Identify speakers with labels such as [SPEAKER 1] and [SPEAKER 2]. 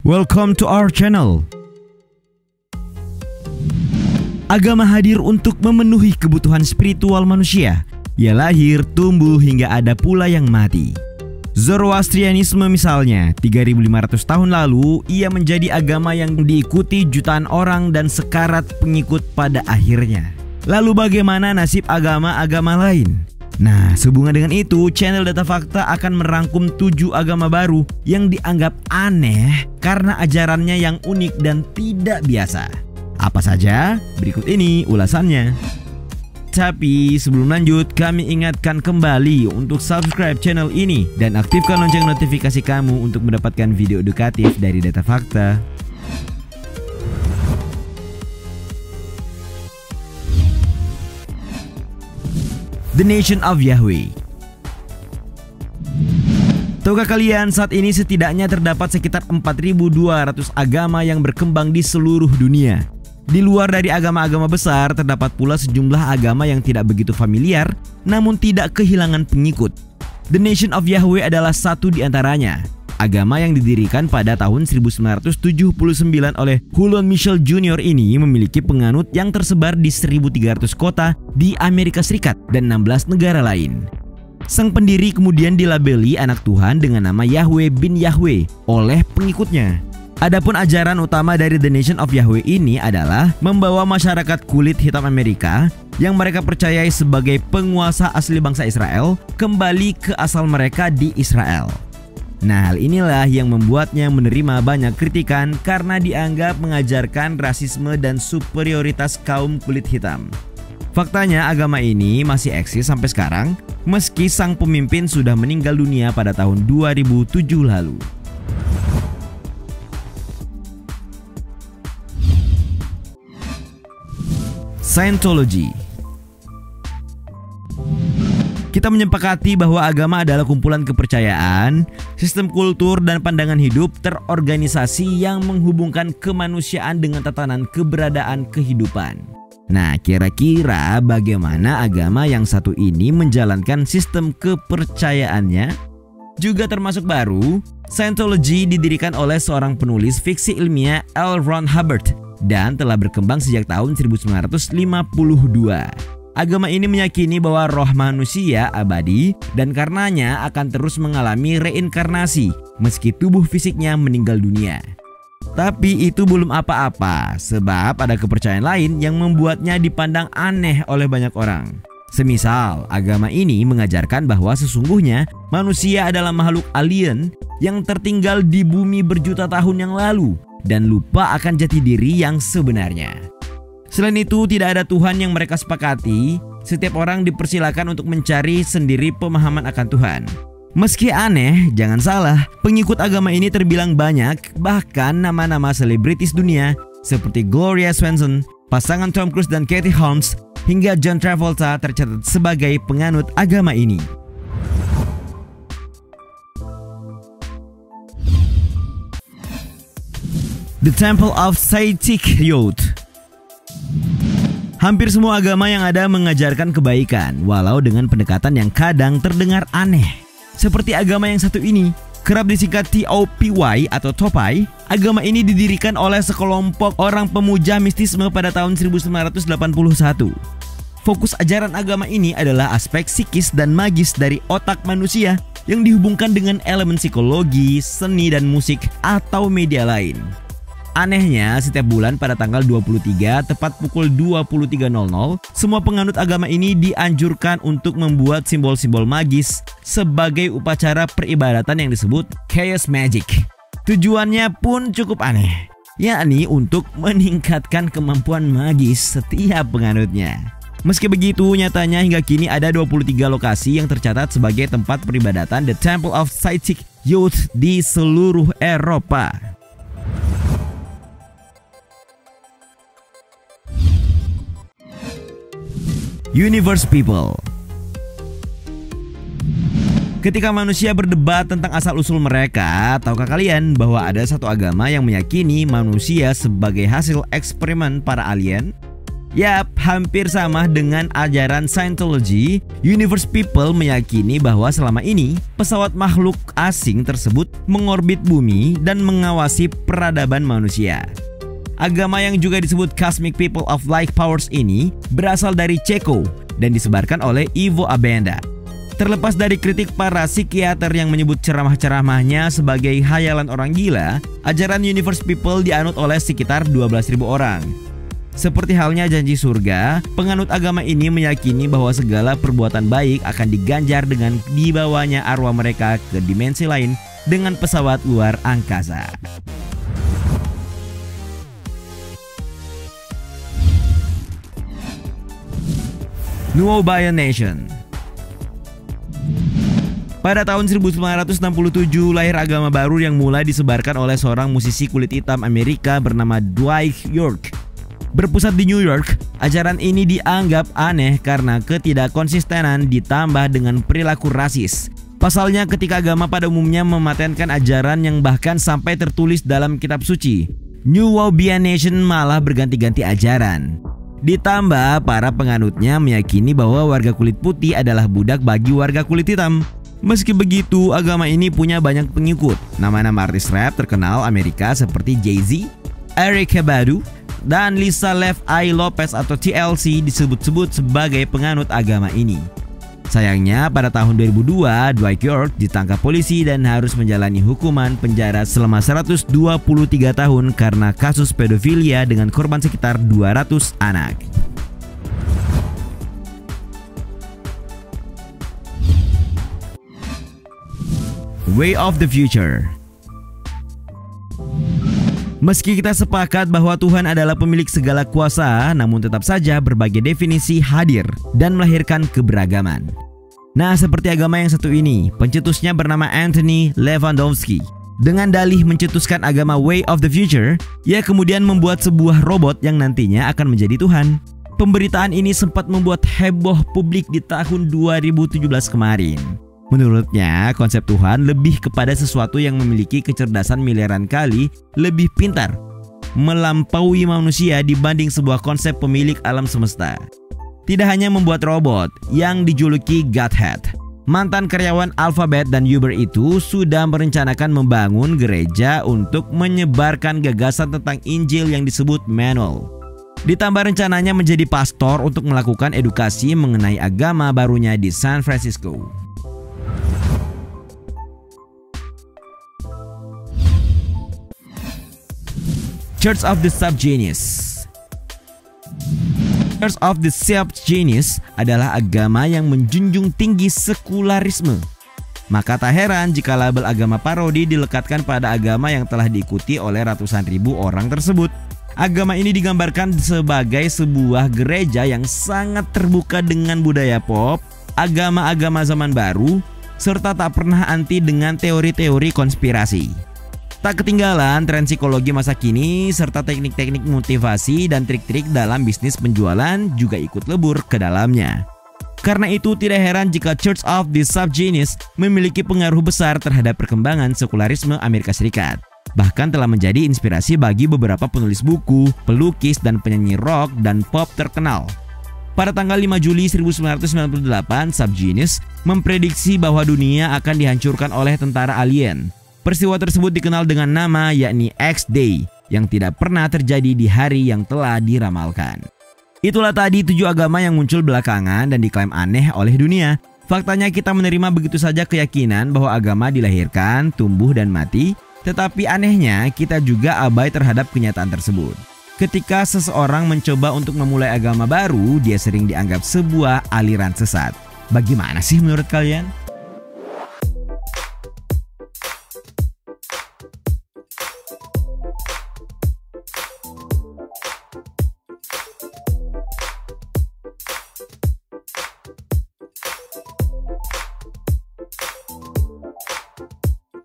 [SPEAKER 1] Welcome to our channel. Agama hadir untuk memenuhi kebutuhan spiritual manusia. Ia lahir, tumbuh, hingga ada pula yang mati. Zoroastrianisme misalnya, 3.500 tahun lalu, ia menjadi agama yang diikuti jutaan orang dan sekarat pengikut pada akhirnya. Lalu bagaimana nasib agama-agama lain? Nah, sehubungan dengan itu, channel Data Fakta akan merangkum 7 agama baru yang dianggap aneh karena ajarannya yang unik dan tidak biasa. Apa saja? Berikut ini ulasannya. Tapi sebelum lanjut, kami ingatkan kembali untuk subscribe channel ini dan aktifkan lonceng notifikasi kamu untuk mendapatkan video edukatif dari Data Fakta. The Nation of Yahweh. Tahukah kalian, saat ini setidaknya terdapat sekitar 4.200 agama yang berkembang di seluruh dunia. Di luar dari agama-agama besar, terdapat pula sejumlah agama yang tidak begitu familiar, namun tidak kehilangan pengikut. The Nation of Yahweh adalah satu di antaranya. Agama yang didirikan pada tahun 1979 oleh Hulon Michel Jr. ini memiliki penganut yang tersebar di 1.300 kota di Amerika Serikat dan 16 negara lain. Sang pendiri kemudian dilabeli anak Tuhan dengan nama Yahweh bin Yahweh oleh pengikutnya. Adapun ajaran utama dari The Nation of Yahweh ini adalah membawa masyarakat kulit hitam Amerika yang mereka percayai sebagai penguasa asli bangsa Israel kembali ke asal mereka di Israel. Nah, hal inilah yang membuatnya menerima banyak kritikan karena dianggap mengajarkan rasisme dan superioritas kaum kulit hitam. Faktanya agama ini masih eksis sampai sekarang meski sang pemimpin sudah meninggal dunia pada tahun 2007 lalu. Scientology. Kita menyepakati bahwa agama adalah kumpulan kepercayaan, sistem kultur, dan pandangan hidup terorganisasi yang menghubungkan kemanusiaan dengan tatanan keberadaan kehidupan. Nah, kira-kira bagaimana agama yang satu ini menjalankan sistem kepercayaannya? Juga termasuk baru, Scientology didirikan oleh seorang penulis fiksi ilmiah L. Ron Hubbard dan telah berkembang sejak tahun 1952. Agama ini meyakini bahwa roh manusia abadi dan karenanya akan terus mengalami reinkarnasi meski tubuh fisiknya meninggal dunia. Tapi itu belum apa-apa, sebab ada kepercayaan lain yang membuatnya dipandang aneh oleh banyak orang. Semisal, agama ini mengajarkan bahwa sesungguhnya manusia adalah makhluk alien yang tertinggal di bumi berjuta tahun yang lalu dan lupa akan jati diri yang sebenarnya. Selain itu, tidak ada Tuhan yang mereka sepakati. Setiap orang dipersilakan untuk mencari sendiri pemahaman akan Tuhan. Meski aneh, jangan salah, pengikut agama ini terbilang banyak, bahkan nama-nama selebritis dunia seperti Gloria Swanson, pasangan Tom Cruise dan Katie Holmes, hingga John Travolta tercatat sebagai penganut agama ini. The Temple of Seitik-Yod. Hampir semua agama yang ada mengajarkan kebaikan, walau dengan pendekatan yang kadang terdengar aneh. Seperti agama yang satu ini, kerap disingkat TOPY atau Topai. Agama ini didirikan oleh sekelompok orang pemuja mistisme pada tahun 1981. Fokus ajaran agama ini adalah aspek psikis dan magis dari otak manusia yang dihubungkan dengan elemen psikologi, seni dan musik atau media lain. Anehnya, setiap bulan pada tanggal 23 tepat pukul 23.00, semua penganut agama ini dianjurkan untuk membuat simbol-simbol magis sebagai upacara peribadatan yang disebut Chaos Magic. Tujuannya pun cukup aneh, yakni untuk meningkatkan kemampuan magis setiap penganutnya. Meski begitu, nyatanya hingga kini ada 23 lokasi yang tercatat sebagai tempat peribadatan The Temple of Seitik-Yod di seluruh Eropa. Universe People. Ketika manusia berdebat tentang asal-usul mereka, tahukah kalian bahwa ada satu agama yang meyakini manusia sebagai hasil eksperimen para alien? Yap, hampir sama dengan ajaran Scientology. Universe People meyakini bahwa selama ini pesawat makhluk asing tersebut mengorbit bumi dan mengawasi peradaban manusia. Agama yang juga disebut Cosmic People of Light Powers ini berasal dari Ceko dan disebarkan oleh Ivo Abenda. Terlepas dari kritik para psikiater yang menyebut ceramah-ceramahnya sebagai hayalan orang gila, ajaran Universe People dianut oleh sekitar 12.000 orang. Seperti halnya janji surga, penganut agama ini meyakini bahwa segala perbuatan baik akan diganjar dengan dibawanya arwah mereka ke dimensi lain dengan pesawat luar angkasa. Nuobayan Nation. Pada tahun 1967 lahir agama baru yang mulai disebarkan oleh seorang musisi kulit hitam Amerika bernama Dwight York. Berpusat di New York, ajaran ini dianggap aneh karena ketidakkonsistenan ditambah dengan perilaku rasis. Pasalnya ketika agama pada umumnya mematenkan ajaran yang bahkan sampai tertulis dalam kitab suci, Nuobayan Nation malah berganti-ganti ajaran. Ditambah para penganutnya meyakini bahwa warga kulit putih adalah budak bagi warga kulit hitam. Meski begitu, agama ini punya banyak pengikut. Nama-nama artis rap terkenal Amerika seperti Jay-Z, Erykah Badu, dan Lisa Levi Lopez atau TLC disebut-sebut sebagai penganut agama ini. Sayangnya pada tahun 2002, Dwight York ditangkap polisi dan harus menjalani hukuman penjara selama 123 tahun karena kasus pedofilia dengan korban sekitar 200 anak. Way of the Future. Meski kita sepakat bahwa Tuhan adalah pemilik segala kuasa, namun tetap saja berbagai definisi hadir dan melahirkan keberagaman. Nah, seperti agama yang satu ini, pencetusnya bernama Anthony Lewandowski. Dengan dalih mencetuskan agama Way of the Future, ia kemudian membuat sebuah robot yang nantinya akan menjadi Tuhan. Pemberitaan ini sempat membuat heboh publik di tahun 2017 kemarin. Menurutnya, konsep Tuhan lebih kepada sesuatu yang memiliki kecerdasan miliaran kali lebih pintar, melampaui manusia dibanding sebuah konsep pemilik alam semesta. Tidak hanya membuat robot yang dijuluki Godhead, mantan karyawan Alphabet dan Uber itu sudah merencanakan membangun gereja untuk menyebarkan gagasan tentang Injil yang disebut Manual. Ditambah rencananya menjadi pastor untuk melakukan edukasi mengenai agama barunya di San Francisco. Church of the Subgenius. Church of the Subgenius adalah agama yang menjunjung tinggi sekularisme. Maka tak heran jika label agama parodi dilekatkan pada agama yang telah diikuti oleh ratusan ribu orang tersebut. Agama ini digambarkan sebagai sebuah gereja yang sangat terbuka dengan budaya pop, agama-agama zaman baru, serta tak pernah anti dengan teori-teori konspirasi. Tak ketinggalan tren psikologi masa kini serta teknik-teknik motivasi dan trik-trik dalam bisnis penjualan juga ikut lebur ke dalamnya. Karena itu tidak heran jika Church of the Subgenius memiliki pengaruh besar terhadap perkembangan sekularisme Amerika Serikat. Bahkan telah menjadi inspirasi bagi beberapa penulis buku, pelukis, dan penyanyi rock dan pop terkenal. Pada tanggal 5 Juli 1998, Subgenius memprediksi bahwa dunia akan dihancurkan oleh tentara alien. Peristiwa tersebut dikenal dengan nama yakni X-Day yang tidak pernah terjadi di hari yang telah diramalkan. Itulah tadi 7 agama yang muncul belakangan dan diklaim aneh oleh dunia. Faktanya kita menerima begitu saja keyakinan bahwa agama dilahirkan, tumbuh dan mati, tetapi anehnya kita juga abai terhadap kenyataan tersebut. Ketika seseorang mencoba untuk memulai agama baru, dia sering dianggap sebuah aliran sesat. Bagaimana sih menurut kalian?